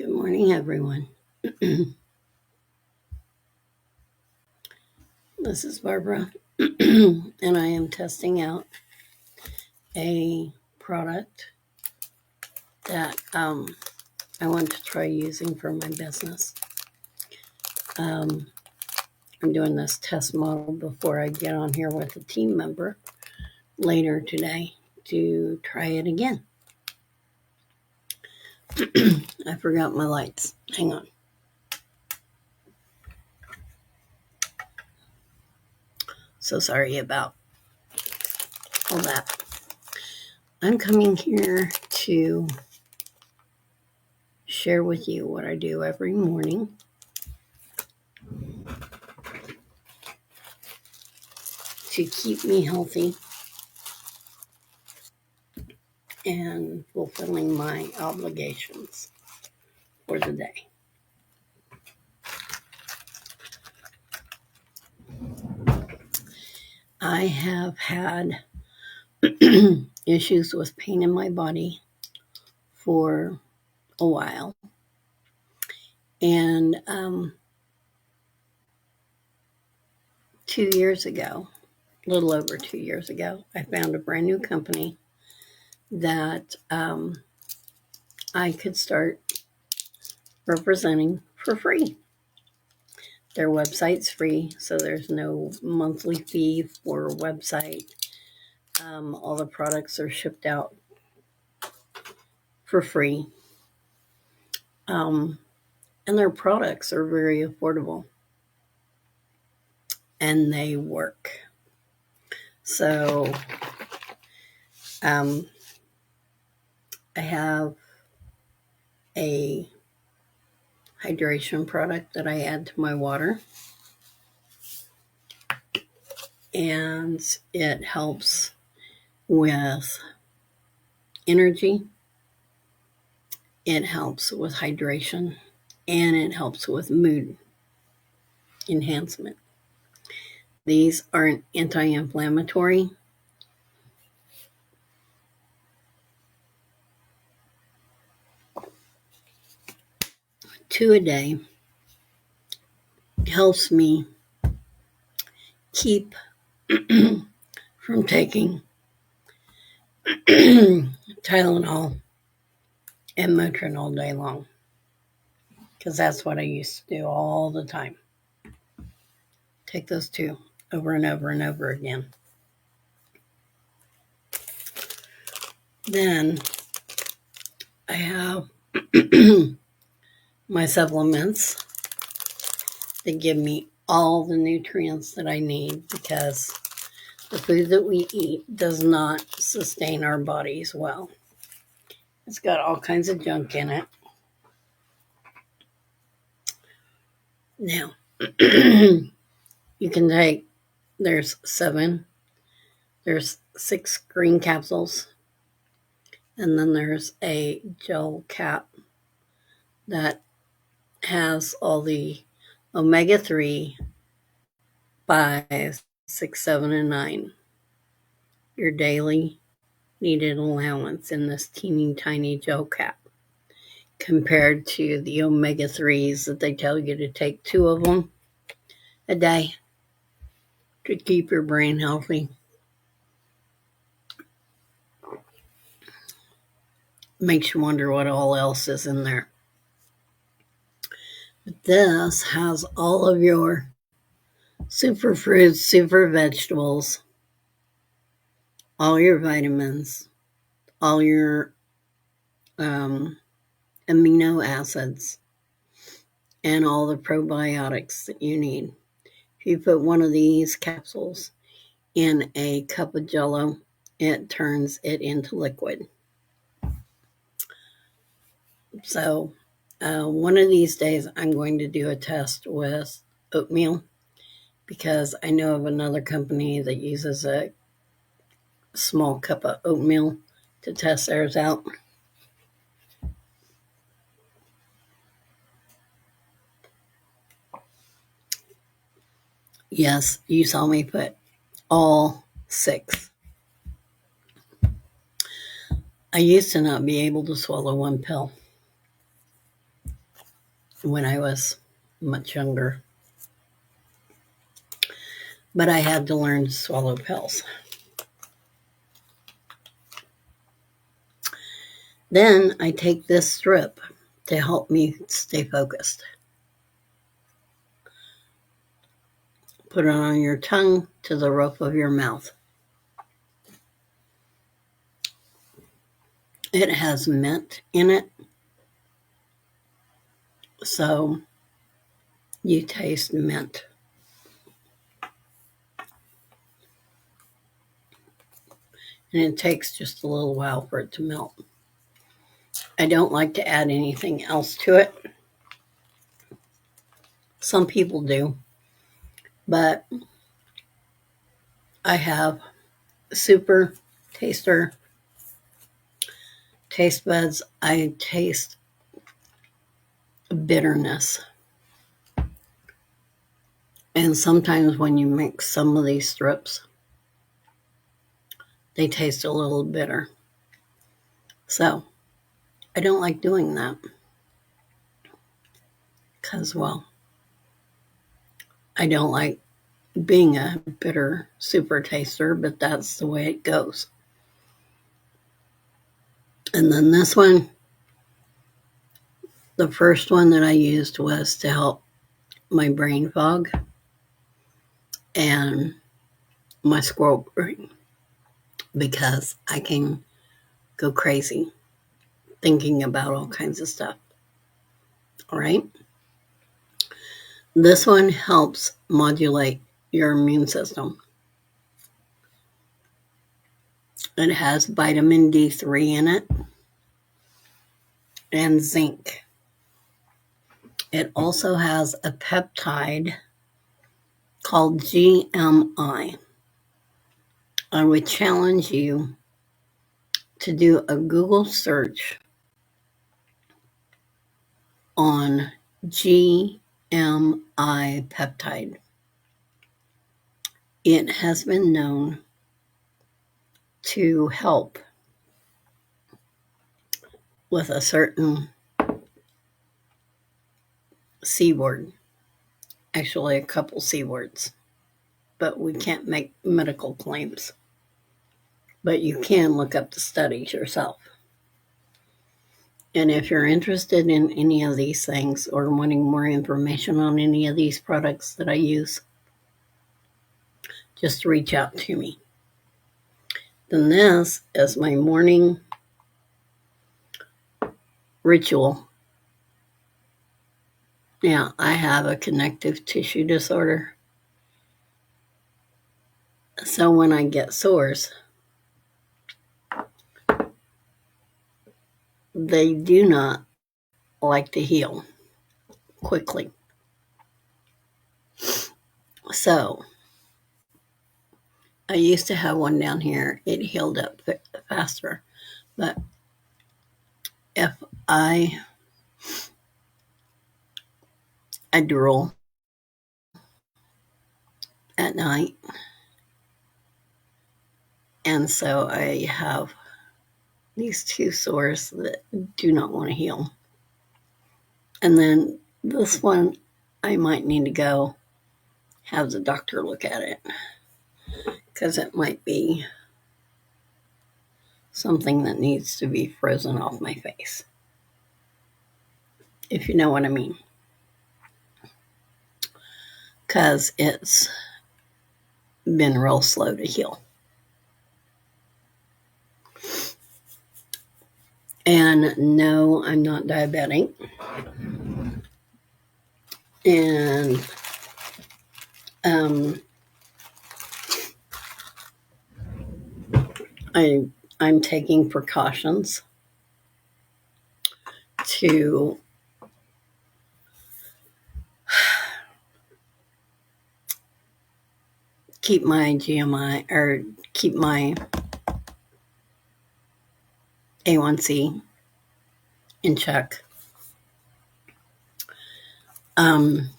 Good morning, everyone. This is Barbara, and I am testing out a product that I want to try using for my business. I'm doing this test model before I get on here with a team member later today to try it again. I forgot my lights. Hang on. So sorry about all that. I'm coming here to share with you what I do every morning to keep me healthy and fulfilling my obligations for the day. I have had issues with pain in my body for a while. And 2 years ago, a little over 2 years ago, I found a brand new company that I could start representing for free. Their website's free, so there's no monthly fee for a website. All the products are shipped out for free. And their products are very affordable. And they work. So I have a hydration product that I add to my water. And it helps with energy. It helps with hydration. And it helps with mood enhancement. These are an anti-inflammatory. Two a day helps me keep from taking Tylenol and Motrin all day long, because that's what I used to do all the time. Take those two over and over and over again. Then I have my supplements that give me all the nutrients that I need, because the food that we eat does not sustain our bodies well. It's got all kinds of junk in it. Now, you can take, there's 6 green capsules, and then there's a gel cap that has all the omega-3, 5, 6, 7, and 9. Your daily needed allowance in this teeny tiny gel cap, compared to the omega-3s that they tell you to take 2 of them a day to keep your brain healthy. Makes you wonder what all else is in there. But this has all of your super fruits, super vegetables, all your vitamins, all your amino acids, and all the probiotics that you need. If you put one of these capsules in a cup of Jell-O, it turns it into liquid. So one of these days I'm going to do a test with oatmeal, because I know of another company that uses a small cup of oatmeal to test theirs out. Yes, you saw me put all 6. I used to not be able to swallow one pill. when I was much younger. But I had to learn to swallow pills. Then I take this strip to help me stay focused. Put it on your tongue to the roof of your mouth. It has mint in it, so you taste mint. And it takes just a little while for it to melt. I don't like to add anything else to it. Some people do, but I have super taster taste buds. I taste bitterness. And sometimes when you mix some of these strips, they taste a little bitter. So I don't like doing that because, well, I don't like being a bitter super taster, but that's the way it goes. And then this one, the first one that I used was to help my brain fog and my squirrel brain, because I can go crazy thinking about all kinds of stuff. All right. This one helps modulate your immune system. It has vitamin D3 in it and zinc. It also has a peptide called GMI. I would challenge you to do a Google search on GMI peptide. It has been known to help with a certain C word, actually a couple C words, but we can't make medical claims. But you can look up the studies yourself. And if you're interested in any of these things or wanting more information on any of these products that I use, just reach out to me. Then this is my morning ritual. Now, I have a connective tissue disorder. So when I get sores, they do not like to heal quickly. So I used to have one down here. It healed up faster. But if I drool at night, and so I have these two sores that do not want to heal. And then this one, I might need to go have the doctor look at it, because it might be something that needs to be frozen off my face, if you know what I mean. Because it's been real slow to heal. And no, I'm not diabetic. And I'm taking precautions to keep my GMI, or keep my A1C in check. I'm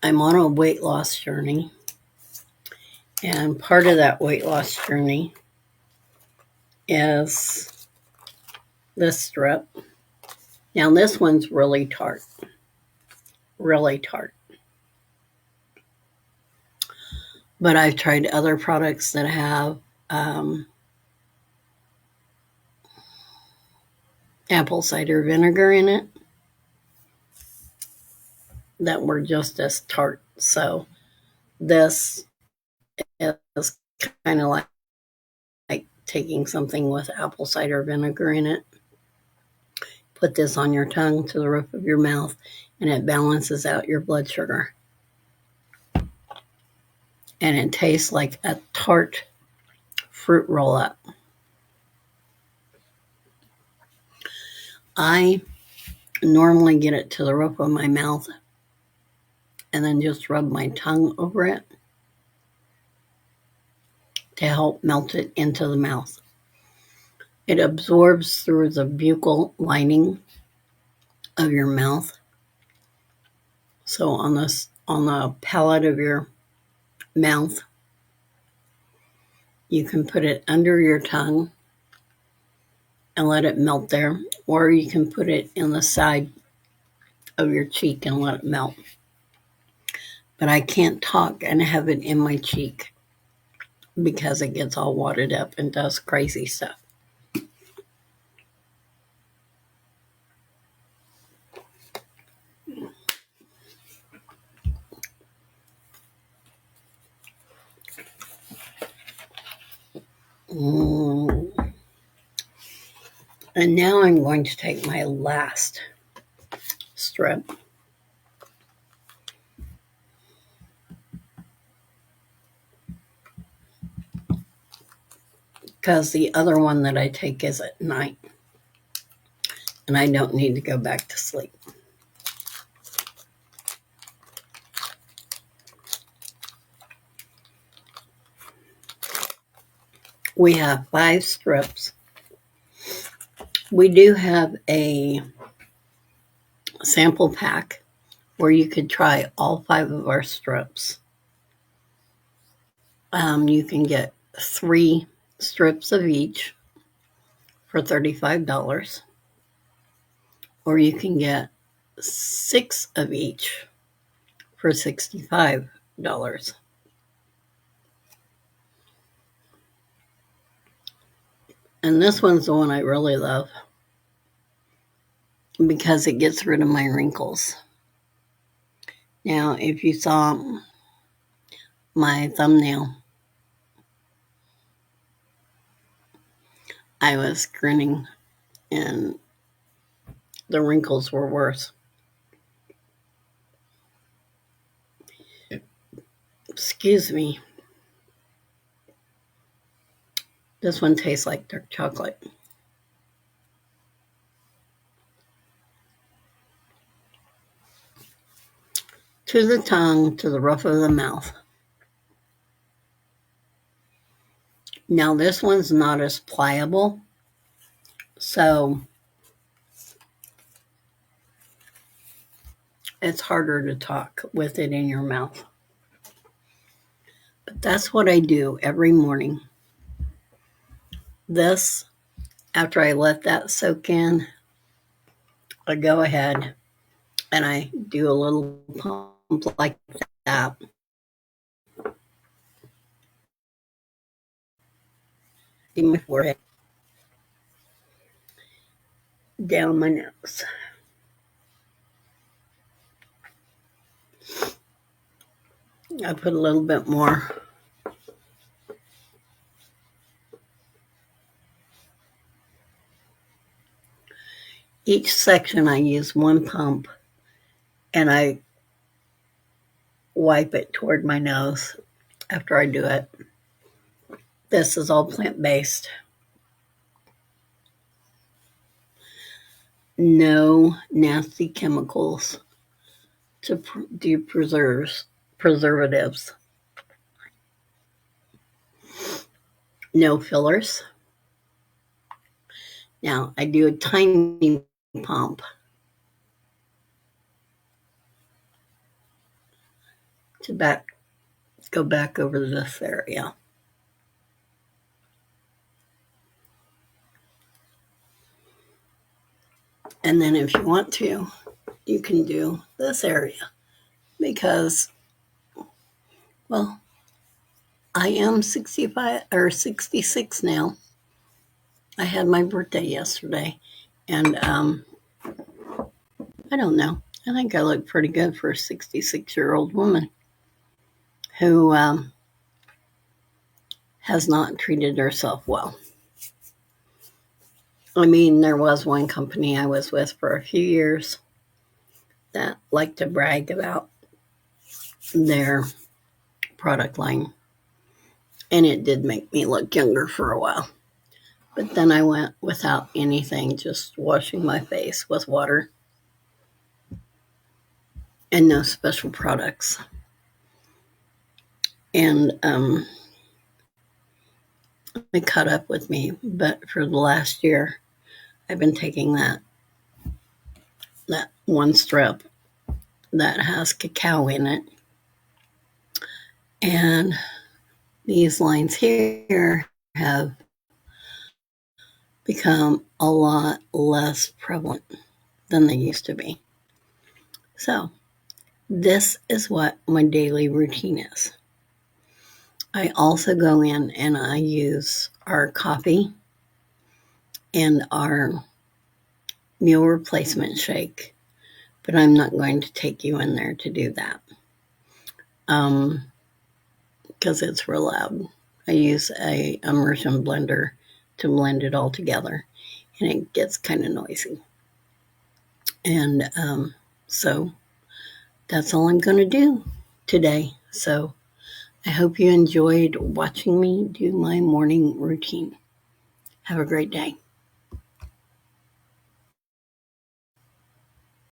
on a weight loss journey, and part of that weight loss journey is this strip. Now this one's really tart. really tart. But I've tried other products that have apple cider vinegar in it that were just as tart. So this is kind of like taking something with apple cider vinegar in it. Put this on your tongue to the roof of your mouth, and it balances out your blood sugar. And it tastes like a tart fruit roll up. I normally get it to the roof of my mouth and then just rub my tongue over it to help melt it into the mouth. It absorbs through the buccal lining of your mouth. So on the palate of your mouth, you can put it under your tongue and let it melt there, or you can put it in the side of your cheek and let it melt. But I can't talk and have it in my cheek because it gets all wadded up and does crazy stuff. And now I'm going to take my last strip. Because the other one that I take is at night. And I don't need to go back to sleep. We have 5 strips. We do have a sample pack where you could try all 5 of our strips. You can get 3 strips of each for $35, or you can get 6 of each for $65. And this one's the one I really love because it gets rid of my wrinkles. Now, if you saw my thumbnail, I was grinning and the wrinkles were worse. Excuse me. This one tastes like dark chocolate. To the tongue, to the roof of the mouth. Now, this one's not as pliable, so it's harder to talk with it in your mouth. But that's what I do every morning. This, after I let that soak in, I go ahead and I do a little pump like that. In my forehead, down my nose. I put a little bit more. Each section I use one pump and I wipe it toward my nose after I do it. This is all plant-based. No nasty chemicals to do preservatives. No fillers. Now, I do a tiny pump to go back over this area. And then if you want to, you can do this area. because, well, I am 65 or 66 now. I had my birthday yesterday, and I don't know. I think I look pretty good for a 66-year-old woman who has not treated herself well. I mean, there was one company I was with for a few years that liked to brag about their product line, and it did make me look younger for a while. But then I went without anything, just washing my face with water and no special products. And it caught up with me. But for the last year, I've been taking that one strip that has cacao in it. And these lines here have become a lot less prevalent than they used to be. So this is what my daily routine is. I also go in and I use our coffee and our meal replacement shake, but I'm not going to take you in there to do that because it's real loud. I use a immersion blender to blend it all together, and it gets kind of noisy. And so that's all I'm going to do today. So I hope you enjoyed watching me do my morning routine. Have a great day.